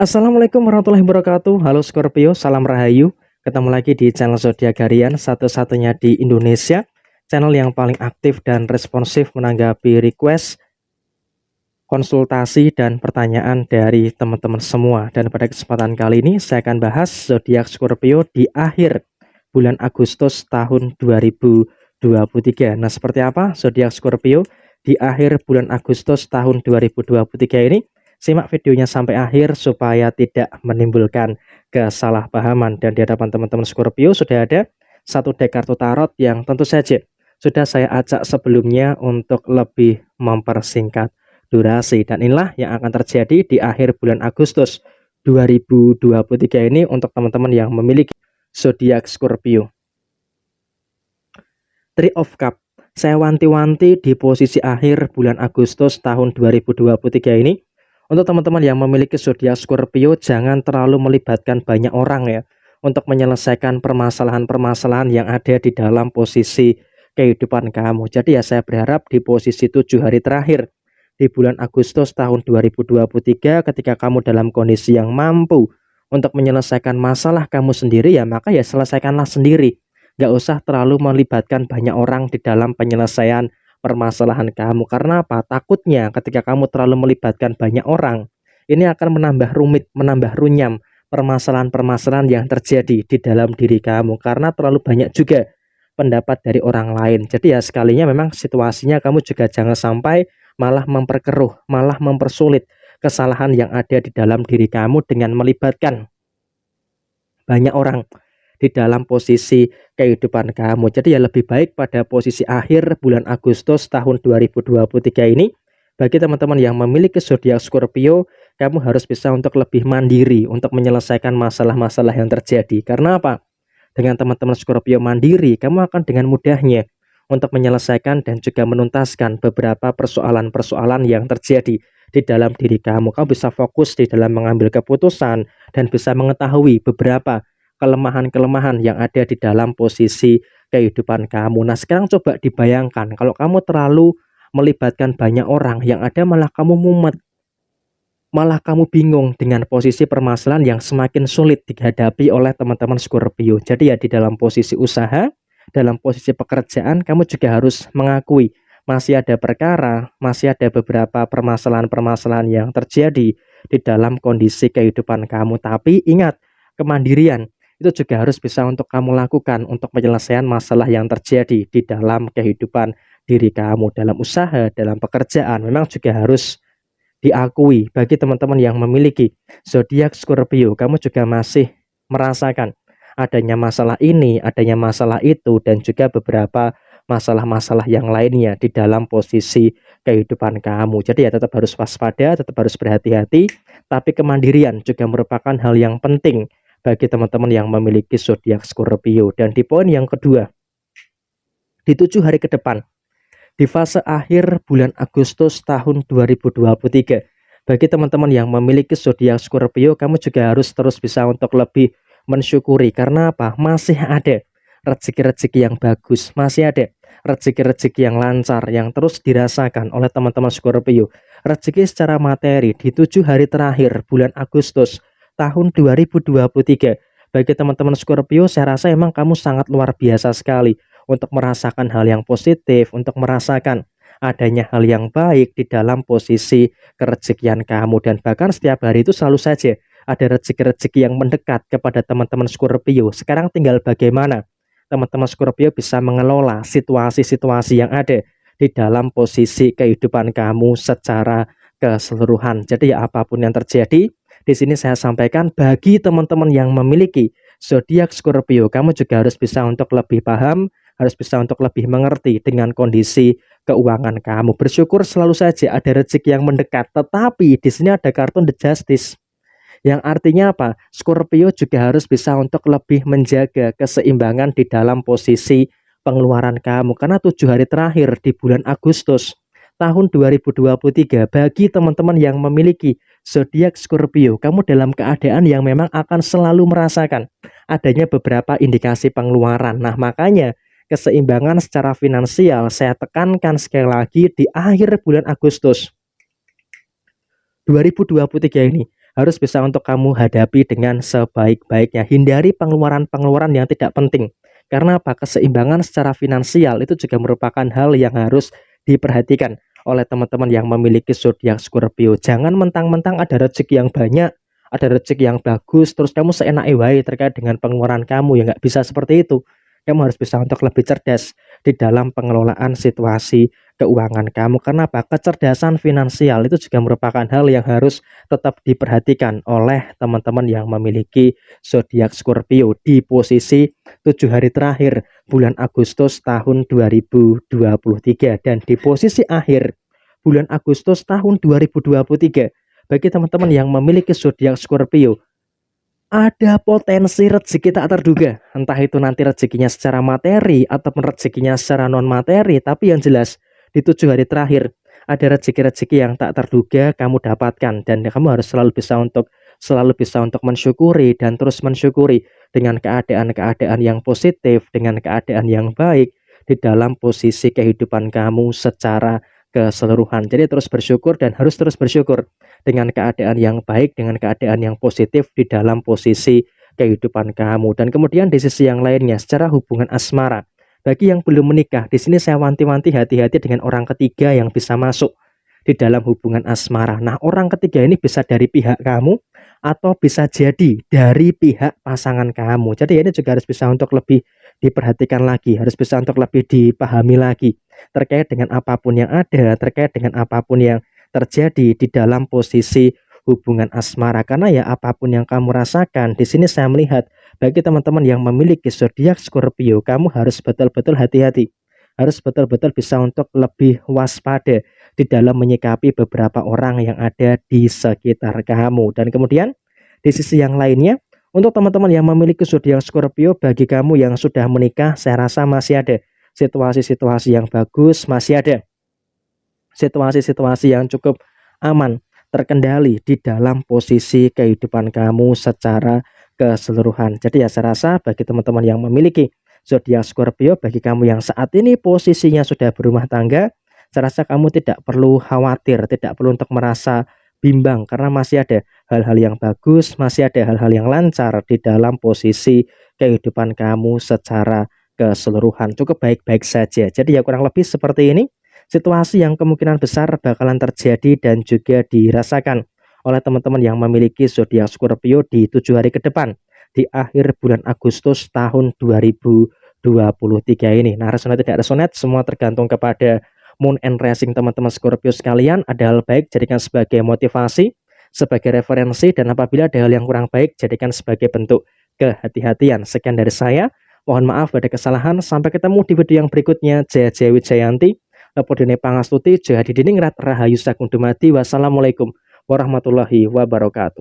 Assalamualaikum warahmatullahi wabarakatuh. Halo Scorpio, salam rahayu. Ketemu lagi di channel Zodiak Harian, satu-satunya di Indonesia. Channel yang paling aktif dan responsif menanggapi request, konsultasi, dan pertanyaan dari teman-teman semua. Dan pada kesempatan kali ini saya akan bahas zodiak Scorpio di akhir bulan Agustus tahun 2023. Nah, seperti apa zodiak Scorpio di akhir bulan Agustus tahun 2023 ini? Simak videonya sampai akhir supaya tidak menimbulkan kesalahpahaman. Dan di hadapan teman-teman Scorpio sudah ada satu deck kartu tarot yang tentu saja sudah saya acak sebelumnya untuk lebih mempersingkat durasi. Dan inilah yang akan terjadi di akhir bulan Agustus 2023 ini untuk teman-teman yang memiliki zodiak Scorpio. Three of Cup. Saya wanti-wanti di posisi akhir bulan Agustus tahun 2023 ini. Untuk teman-teman yang memiliki zodiak Scorpio, jangan terlalu melibatkan banyak orang ya untuk menyelesaikan permasalahan-permasalahan yang ada di dalam posisi kehidupan kamu. Jadi ya saya berharap di posisi 7 hari terakhir di bulan Agustus tahun 2023 ketika kamu dalam kondisi yang mampu untuk menyelesaikan masalah kamu sendiri, ya maka ya selesaikanlah sendiri. Nggak usah terlalu melibatkan banyak orang di dalam penyelesaian permasalahan kamu. Karena apa? Takutnya ketika kamu terlalu melibatkan banyak orang, ini akan menambah rumit, menambah runyam permasalahan-permasalahan yang terjadi di dalam diri kamu. Karena terlalu banyak juga pendapat dari orang lain. Jadi ya sekalinya memang situasinya kamu juga jangan sampai malah memperkeruh, malah mempersulit kesalahan yang ada di dalam diri kamu dengan melibatkan banyak orang di dalam posisi kehidupan kamu. Jadi ya lebih baik pada posisi akhir bulan Agustus tahun 2023 ini, bagi teman-teman yang memiliki zodiak Scorpio, kamu harus bisa untuk lebih mandiri untuk menyelesaikan masalah-masalah yang terjadi. Karena apa? Dengan teman-teman Scorpio mandiri, kamu akan dengan mudahnya untuk menyelesaikan dan juga menuntaskan beberapa persoalan-persoalan yang terjadi di dalam diri kamu. Kamu bisa fokus di dalam mengambil keputusan dan bisa mengetahui beberapa kelemahan-kelemahan yang ada di dalam posisi kehidupan kamu. Nah, sekarang coba dibayangkan kalau kamu terlalu melibatkan banyak orang, yang ada malah kamu mumet, malah kamu bingung dengan posisi permasalahan yang semakin sulit dihadapi oleh teman-teman Scorpio. Jadi ya di dalam posisi usaha, dalam posisi pekerjaan, kamu juga harus mengakui masih ada perkara, masih ada beberapa permasalahan-permasalahan yang terjadi di dalam kondisi kehidupan kamu. Tapi ingat, kemandirian itu juga harus bisa untuk kamu lakukan untuk penyelesaian masalah yang terjadi di dalam kehidupan diri kamu, dalam usaha, dalam pekerjaan. Memang juga harus diakui bagi teman-teman yang memiliki zodiak Scorpio, kamu juga masih merasakan adanya masalah ini, adanya masalah itu, dan juga beberapa masalah-masalah yang lainnya di dalam posisi kehidupan kamu. Jadi ya tetap harus waspada, tetap harus berhati-hati, tapi kemandirian juga merupakan hal yang penting bagi teman-teman yang memiliki zodiak Scorpio. Dan di poin yang kedua, di 7 hari ke depan, di fase akhir bulan Agustus tahun 2023. Bagi teman-teman yang memiliki zodiak Scorpio, kamu juga harus terus bisa untuk lebih mensyukuri. Karena apa? Masih ada rezeki-rezeki yang bagus, masih ada rezeki-rezeki yang lancar yang terus dirasakan oleh teman-teman Scorpio. Rezeki secara materi di 7 hari terakhir bulan Agustus tahun 2023. Bagi teman-teman Scorpio, saya rasa emang kamu sangat luar biasa sekali untuk merasakan hal yang positif, untuk merasakan adanya hal yang baik di dalam posisi kerezekian kamu. Dan bahkan setiap hari itu selalu saja ada rezeki-rezeki yang mendekat kepada teman-teman Scorpio. Sekarang tinggal bagaimana teman-teman Scorpio bisa mengelola situasi-situasi yang ada di dalam posisi kehidupan kamu secara keseluruhan. Jadi ya apapun yang terjadi, di sini saya sampaikan bagi teman-teman yang memiliki zodiak Scorpio, kamu juga harus bisa untuk lebih paham, harus bisa untuk lebih mengerti dengan kondisi keuangan kamu. Bersyukur selalu saja ada rezeki yang mendekat, tetapi di sini ada kartu The Justice. Yang artinya apa? Scorpio juga harus bisa untuk lebih menjaga keseimbangan di dalam posisi pengeluaran kamu. Karena 7 hari terakhir di bulan Agustus tahun 2023, bagi teman-teman yang memiliki zodiak Scorpio, kamu dalam keadaan yang memang akan selalu merasakan adanya beberapa indikasi pengeluaran. Nah, makanya keseimbangan secara finansial saya tekankan sekali lagi di akhir bulan Agustus 2023 ini. harus bisa untuk kamu hadapi dengan sebaik-baiknya. Hindari pengeluaran-pengeluaran yang tidak penting. Karena apa? Keseimbangan secara finansial itu juga merupakan hal yang harus diperhatikan oleh teman-teman yang memiliki zodiak Scorpio. Jangan mentang-mentang ada rezeki yang banyak, ada rezeki yang bagus, terus kamu seenak wae terkait dengan pengeluaran kamu. Ya nggak bisa seperti itu. Kamu harus bisa untuk lebih cerdas di dalam pengelolaan situasi keuangan kamu. Karena apa? Kecerdasan finansial itu juga merupakan hal yang harus tetap diperhatikan oleh teman-teman yang memiliki zodiak Scorpio di posisi 7 hari terakhir bulan Agustus tahun 2023 dan di posisi akhir bulan Agustus tahun 2023 bagi teman-teman yang memiliki zodiak Scorpio ada potensi rezeki tak terduga, entah itu nanti rezekinya secara materi ataupun rezekinya secara non materi, tapi yang jelas di 7 hari terakhir ada rezeki-rezeki yang tak terduga kamu dapatkan dan kamu harus selalu bisa untuk mensyukuri dan terus mensyukuri dengan keadaan-keadaan yang positif, dengan keadaan yang baik di dalam posisi kehidupan kamu secara keseluruhan. Jadi terus bersyukur dan harus terus bersyukur dengan keadaan yang baik, dengan keadaan yang positif di dalam posisi kehidupan kamu. Dan kemudian di sisi yang lainnya, secara hubungan asmara, bagi yang belum menikah, di sini saya wanti-wanti hati-hati dengan orang ketiga yang bisa masuk di dalam hubungan asmara. Nah, orang ketiga ini bisa dari pihak kamu atau bisa jadi dari pihak pasangan kamu. Jadi ini juga harus bisa untuk lebih diperhatikan lagi, harus bisa untuk lebih dipahami lagi terkait dengan apapun yang ada, terkait dengan apapun yang terjadi di dalam posisi hubungan asmara. Karena ya apapun yang kamu rasakan, di sini saya melihat bagi teman-teman yang memiliki zodiak Scorpio, kamu harus betul-betul hati-hati. Harus betul-betul bisa untuk lebih waspada di dalam menyikapi beberapa orang yang ada di sekitar kamu. Dan kemudian di sisi yang lainnya, untuk teman-teman yang memiliki zodiak Scorpio, bagi kamu yang sudah menikah, saya rasa masih ada situasi-situasi yang bagus, masih ada situasi-situasi yang cukup aman, terkendali di dalam posisi kehidupan kamu secara keseluruhan. Jadi ya saya rasa bagi teman-teman yang memiliki zodiak Scorpio, bagi kamu yang saat ini posisinya sudah berumah tangga, saya rasa kamu tidak perlu khawatir, tidak perlu untuk merasa bimbang karena masih ada hal-hal yang bagus, masih ada hal-hal yang lancar di dalam posisi kehidupan kamu secara keseluruhan. Cukup baik-baik saja. Jadi ya kurang lebih seperti ini situasi yang kemungkinan besar bakalan terjadi dan juga dirasakan oleh teman-teman yang memiliki zodiak Scorpio di 7 hari ke depan di akhir bulan Agustus tahun 2023 ini. Nah, resonate tidak resonate semua tergantung kepada moon and rising teman-teman Scorpio sekalian. Ada hal baik jadikan sebagai motivasi, sebagai referensi, dan apabila ada hal yang kurang baik jadikan sebagai bentuk kehati-hatian. Sekian dari saya, mohon maaf ada kesalahan. Sampai ketemu di video yang berikutnya. Jaya Jaya Wijayanti, Lepodene Pangastuti, Jaya Didiningrat, Rahayu Sagung Dumadi. Wassalamualaikum warahmatullahi wabarakatuh.